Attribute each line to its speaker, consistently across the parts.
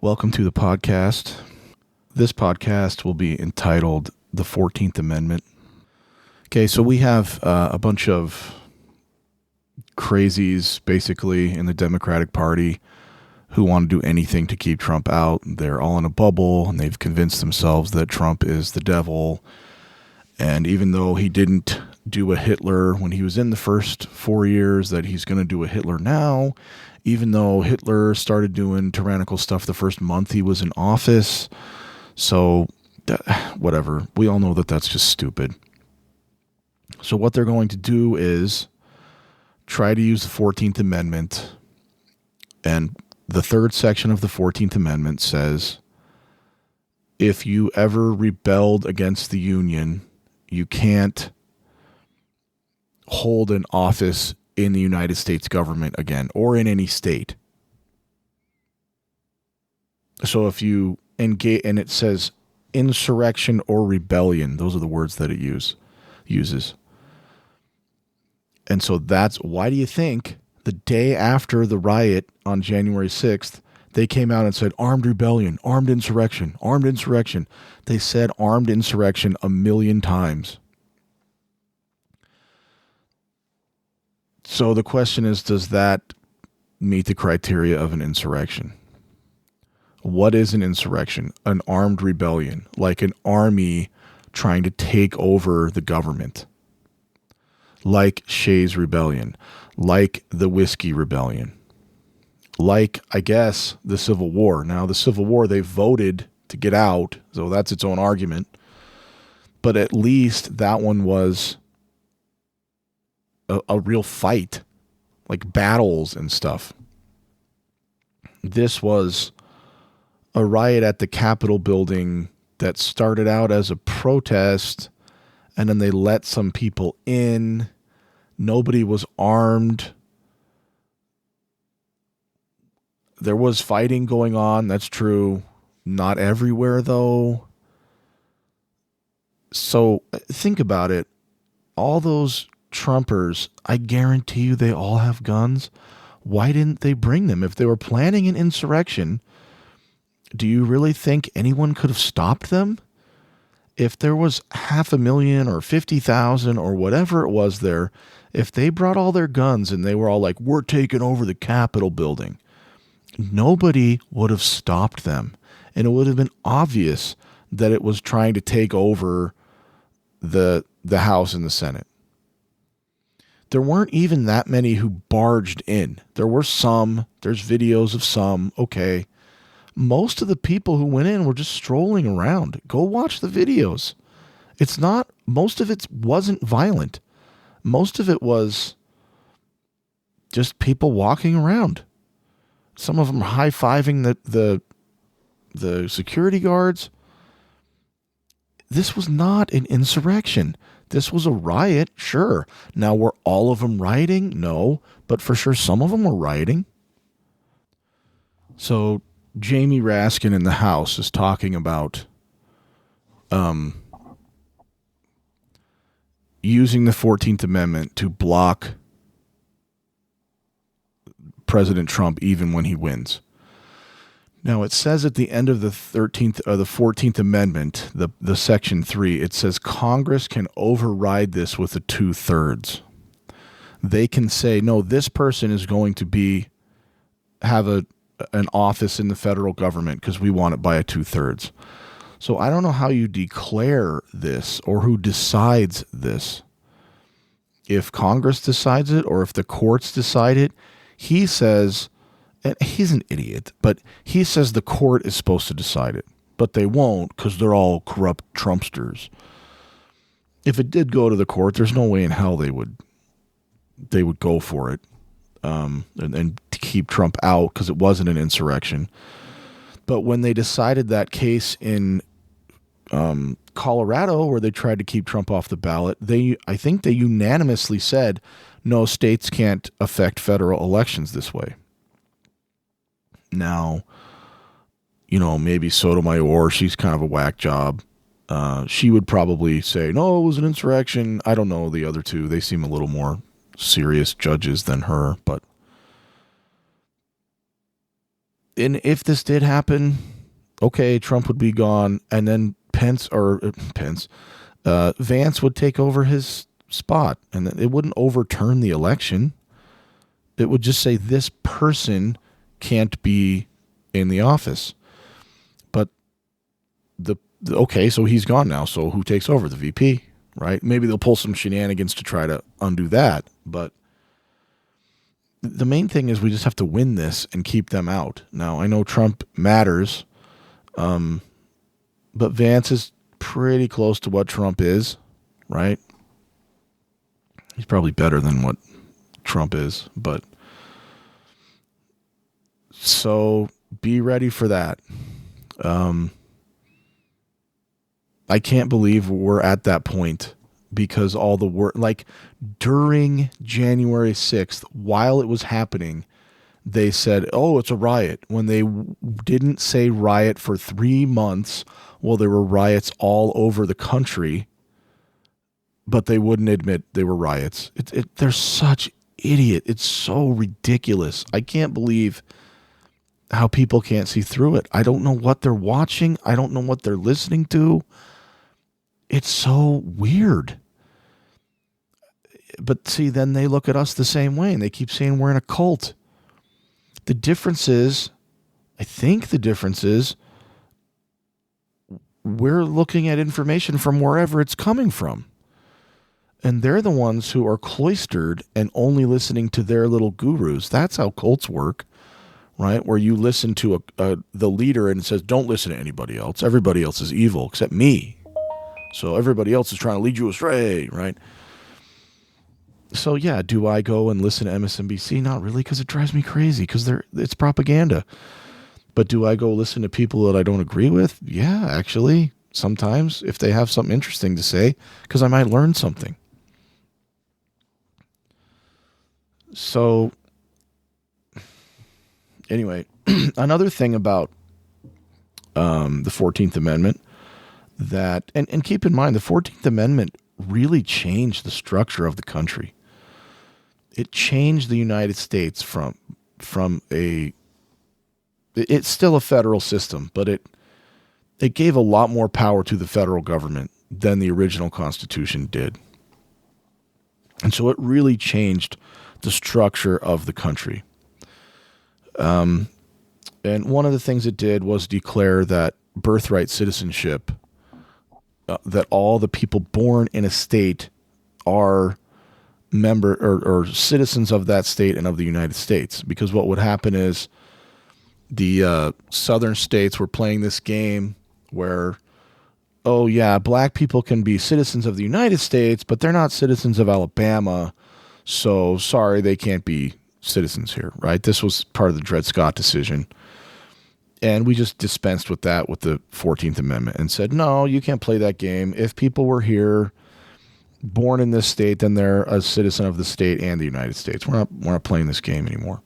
Speaker 1: Welcome to the podcast. This podcast will be entitled The 14th Amendment. Okay, so we have a bunch of crazies, basically, in the Democratic Party who want to do anything to keep Trump out. They're all in a bubble, and they've convinced themselves that Trump is the devil. And even though he didn't do a Hitler when he was in the first 4 years, that he's going to do a Hitler now. Even though Hitler started doing tyrannical stuff the first month he was in office. So, whatever. We all know that that's just stupid. So what they're going to do is try to use the 14th Amendment. And the third section of the 14th Amendment says, if you ever rebelled against the Union, you can't hold an office in the United States government again, or in any state. So if you engage, and it says insurrection or rebellion, those are the words that it uses. And so that's, why do you think the day after the riot on January 6th, they came out and said armed rebellion, armed insurrection, armed insurrection. They said armed insurrection 1,000,000 times. So the question is, does that meet the criteria of an insurrection? What is an insurrection? An armed rebellion, like an army trying to take over the government. Like Shays Rebellion, like the Whiskey Rebellion, like, I guess, the Civil War. Now, the Civil War, they voted to get out, so that's its own argument. But at least that one was a real fight, like battles and stuff. This was a riot at the Capitol building that started out as a protest, and then they let some people in. Nobody was armed. There was fighting going on, that's true. Not everywhere, though. So think about it. All those Trumpers, I guarantee you they all have guns. Why didn't they bring them? If they were planning an insurrection, do you really think anyone could have stopped them? If there was 500,000 or 50,000 or whatever it was there, if they brought all their guns and they were all like, we're taking over the Capitol building, nobody would have stopped them. And it would have been obvious that it was trying to take over the House and the Senate. There weren't even that many who barged in. There were some. There's videos of some. Okay. Most of the people who went in were just strolling around. Go watch the videos. Most of it wasn't violent. Most of it was just people walking around. Some of them high-fiving the security guards. This was not an insurrection. This was a riot, sure. Now, were all of them rioting? No, but for sure some of them were rioting. So Jamie Raskin in the House is talking about using the 14th Amendment to block President Trump even when he wins. Now, it says at the end of the 14th Amendment, the Section 3, it says Congress can override this with a 2/3. They can say, no, this person is going to have an office in the federal government because we want it by a 2/3. So I don't know how you declare this or who decides this. If Congress decides it or if the courts decide it, he says, and he's an idiot, but he says the court is supposed to decide it, but they won't because they're all corrupt Trumpsters. If it did go to the court, there's no way in hell they would go for it and to keep Trump out because it wasn't an insurrection. But when they decided that case in Colorado where they tried to keep Trump off the ballot, I think they unanimously said, no, states can't affect federal elections this way. Now, maybe Sotomayor, she's kind of a whack job. She would probably say, no, it was an insurrection. I don't know the other two. They seem a little more serious judges than her, but And if this did happen, okay, Trump would be gone, and then Vance would take over his spot, and it wouldn't overturn the election. It would just say this person can't be in the office. But okay, so he's gone now. So who takes over? The VP, right? Maybe they'll pull some shenanigans to try to undo that. But the main thing is we just have to win this and keep them out. Now, I know Trump matters, but Vance is pretty close to what Trump is, right? He's probably better than what Trump is, but so be ready for that. I can't believe we're at that point because all the work, like during January 6th, while it was happening, they said, oh, it's a riot, when they didn't say riot for 3 months. Well, there were riots all over the country, but they wouldn't admit they were riots. They're such idiot. It's so ridiculous. I can't believe how people can't see through it. I don't know what they're watching. I don't know what they're listening to. It's so weird. But see, then they look at us the same way and they keep saying we're in a cult. The difference is, I think the difference is, we're looking at information from wherever it's coming from. And they're the ones who are cloistered and only listening to their little gurus. That's how cults work, right? Where you listen to the leader and it says, don't listen to anybody else. Everybody else is evil except me. So everybody else is trying to lead you astray, right? So yeah, do I go and listen to MSNBC? Not really, because it drives me crazy, because it's propaganda. But do I go listen to people that I don't agree with? Yeah, actually, sometimes, if they have something interesting to say, because I might learn something. So anyway, another thing about the 14th Amendment, that, and keep in mind, the 14th Amendment really changed the structure of the country. It changed the United States from it's still a federal system, but it gave a lot more power to the federal government than the original Constitution did. And so it really changed the structure of the country. And one of the things it did was declare that birthright citizenship, that all the people born in a state are or citizens of that state and of the United States. Because what would happen is the southern states were playing this game where, oh yeah, black people can be citizens of the United States, but they're not citizens of Alabama, so sorry, they can't be citizens here, right? This was part of the Dred Scott decision. And we just dispensed with that with the 14th Amendment and said, no, you can't play that game. If people were here, born in this state, then they're a citizen of the state and the United States. We're not playing this game anymore.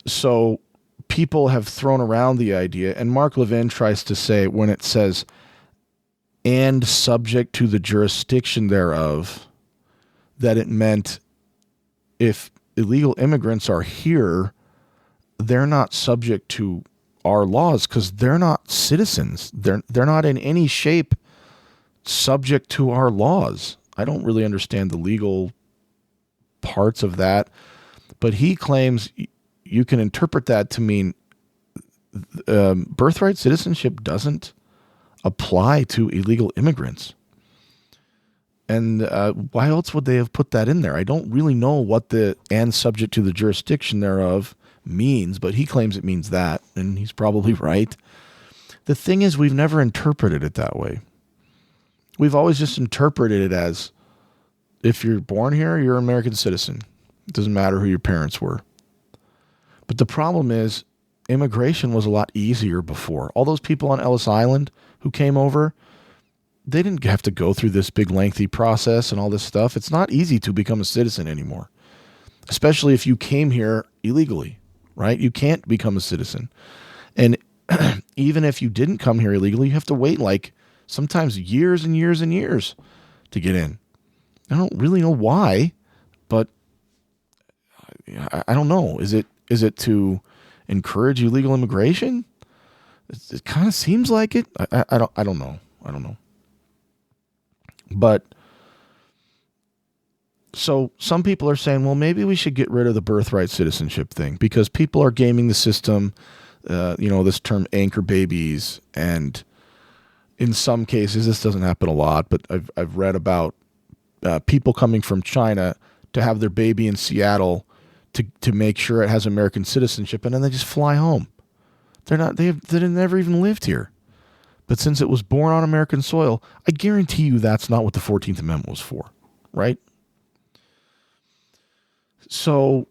Speaker 1: So people have thrown around the idea, and Mark Levin tries to say, when it says, and subject to the jurisdiction thereof, that it meant if illegal immigrants are here, they're not subject to our laws because they're not citizens. They're not in any shape subject to our laws. I don't really understand the legal parts of that, but he claims you can interpret that to mean birthright citizenship doesn't apply to illegal immigrants. And why else would they have put that in there? I don't really know what the and subject to the jurisdiction thereof means, but he claims it means that, and he's probably right. The thing is, we've never interpreted it that way. We've always just interpreted it as, if you're born here, you're an American citizen. It doesn't matter who your parents were. But the problem is, immigration was a lot easier before. All those people on Ellis Island who came over, they didn't have to go through this big lengthy process and all this stuff. It's not easy to become a citizen anymore, especially if you came here illegally, right? You can't become a citizen. And even if you didn't come here illegally, you have to wait like sometimes years and years and years to get in. I don't really know why, but I don't know. Is it Is it to encourage illegal immigration? It kind of seems like it. I don't know. I don't know. But so some people are saying, well, maybe we should get rid of the birthright citizenship thing because people are gaming the system. This term anchor babies, and in some cases, this doesn't happen a lot, but I've read about people coming from China to have their baby in Seattle to make sure it has American citizenship, and then they just fly home. They've never even lived here. But since it was born on American soil, I guarantee you that's not what the 14th Amendment was for, right? So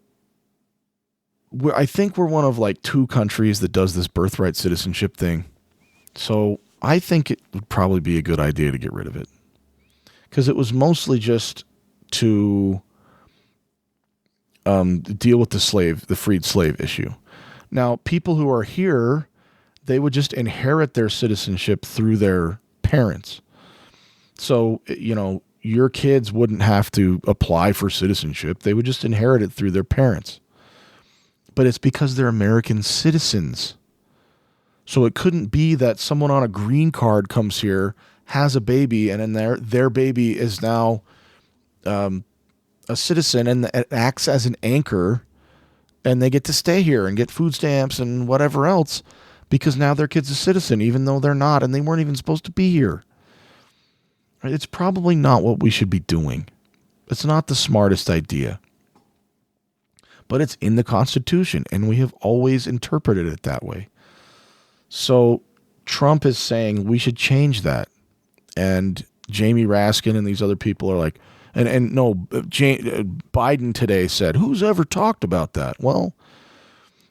Speaker 1: I think we're one of like 2 countries that does this birthright citizenship thing. So I think it would probably be a good idea to get rid of it. Because it was mostly just to deal with the freed slave issue. Now, people who are here, they would just inherit their citizenship through their parents. So, your kids wouldn't have to apply for citizenship. They would just inherit it through their parents. But it's because they're American citizens. So it couldn't be that someone on a green card comes here, has a baby, and then their baby is now a citizen and it acts as an anchor, and they get to stay here and get food stamps and whatever else because now their kid's a citizen, even though they're not, and they weren't even supposed to be here. It's probably not what we should be doing. It's not the smartest idea. But it's in the Constitution, and we have always interpreted it that way. So Trump is saying we should change that. And Jamie Raskin and these other people are like, Biden today said, who's ever talked about that? Well,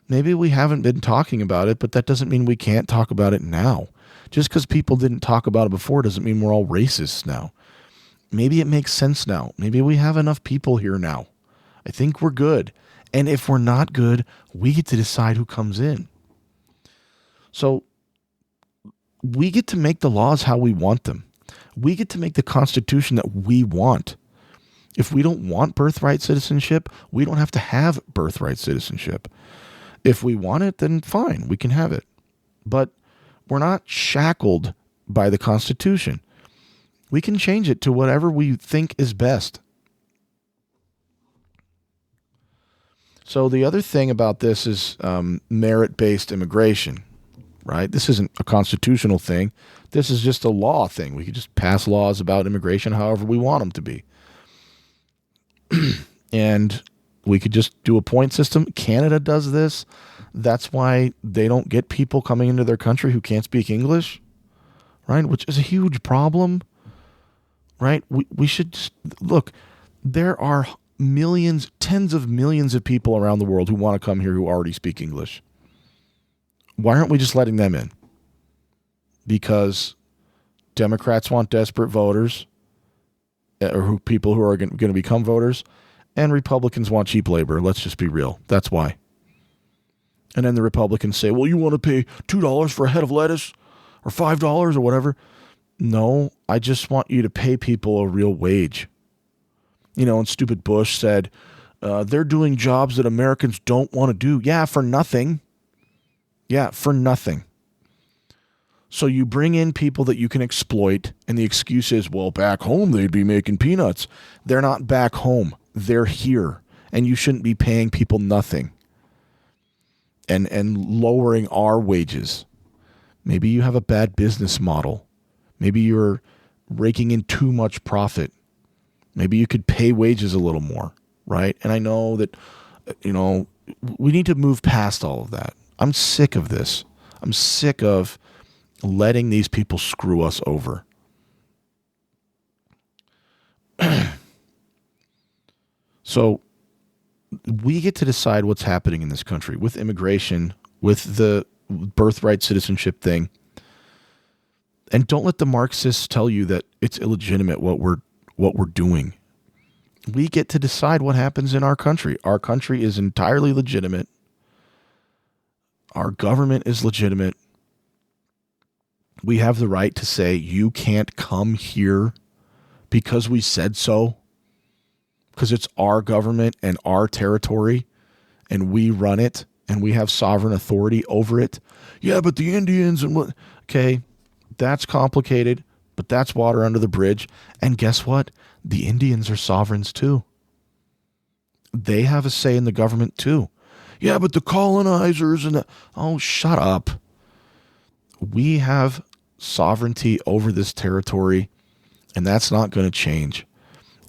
Speaker 1: maybe we haven't been talking about it, but that doesn't mean we can't talk about it now. Just because people didn't talk about it before doesn't mean we're all racists now. Maybe it makes sense now. Maybe we have enough people here now. I think we're good. And if we're not good, we get to decide who comes in. So we get to make the laws how we want them. We get to make the Constitution that we want. If we don't want birthright citizenship, we don't have to have birthright citizenship. If we want it, then fine, we can have it. But we're not shackled by the Constitution. We can change it to whatever we think is best. So the other thing about this is merit-based immigration, right? This isn't a constitutional thing. This is just a law thing. We could just pass laws about immigration however we want them to be. And we could just do a point system. Canada does this. That's why they don't get people coming into their country who can't speak English, right? Which is a huge problem, right? We should just, look, there are millions, tens of millions of people around the world who want to come here who already speak English. Why aren't we just letting them in? Because Democrats want desperate voters, or people who are going to become voters, and Republicans want cheap labor. Let's just be real. That's why. And then the Republicans say, well, you want to pay $2 for a head of lettuce or $5 or whatever. No, I just want you to pay people a real wage. And stupid Bush said, they're doing jobs that Americans don't want to do. Yeah, for nothing. Yeah, for nothing. So you bring in people that you can exploit, and the excuse is, well, back home they'd be making peanuts. They're not back home. They're here, and you shouldn't be paying people nothing and lowering our wages. Maybe you have a bad business model. Maybe you're raking in too much profit. Maybe you could pay wages a little more, right? And I know that, we need to move past all of that. I'm sick of this. I'm sick of letting these people screw us over. So we get to decide what's happening in this country with immigration, with the birthright citizenship thing. And don't let the Marxists tell you that it's illegitimate what we're doing. We get to decide what happens in our country. Our country is entirely legitimate. Our government is legitimate. We have the right to say, you can't come here because we said so, because it's our government and our territory, and we run it and we have sovereign authority over it. Yeah, but the Indians and what? Okay, that's complicated, but that's water under the bridge. And guess what? The Indians are sovereigns too. They have a say in the government too. Yeah, but the colonizers and oh, shut up. We have sovereignty over this territory, and that's not going to change.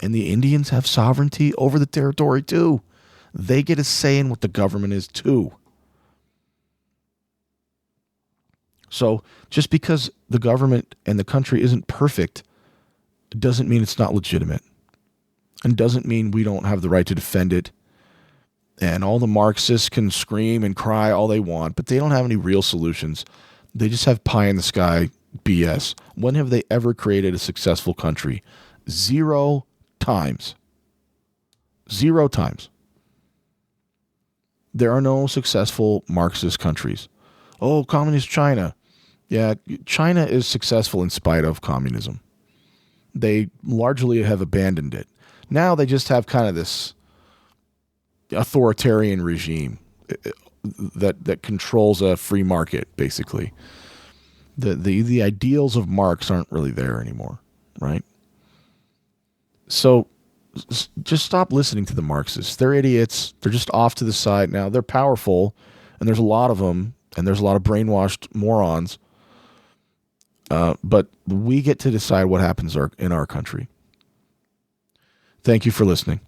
Speaker 1: And the Indians have sovereignty over the territory too. They get a say in what the government is too. So just because the government and the country isn't perfect doesn't mean it's not legitimate. And doesn't mean we don't have the right to defend it. And all the Marxists can scream and cry all they want, but they don't have any real solutions. They just have pie in the sky BS. When have they ever created a successful country? 0 times. 0 times. There are no successful Marxist countries. Oh, communist China. Yeah, China is successful in spite of communism. They largely have abandoned it. Now they just have kind of this authoritarian regime that controls a free market, basically. The ideals of Marx aren't really there anymore, right? So just stop listening to the Marxists. They're idiots. They're just off to the side now. They're powerful, and there's a lot of them, and there's a lot of brainwashed morons. But we get to decide what happens in our country. Thank you for listening.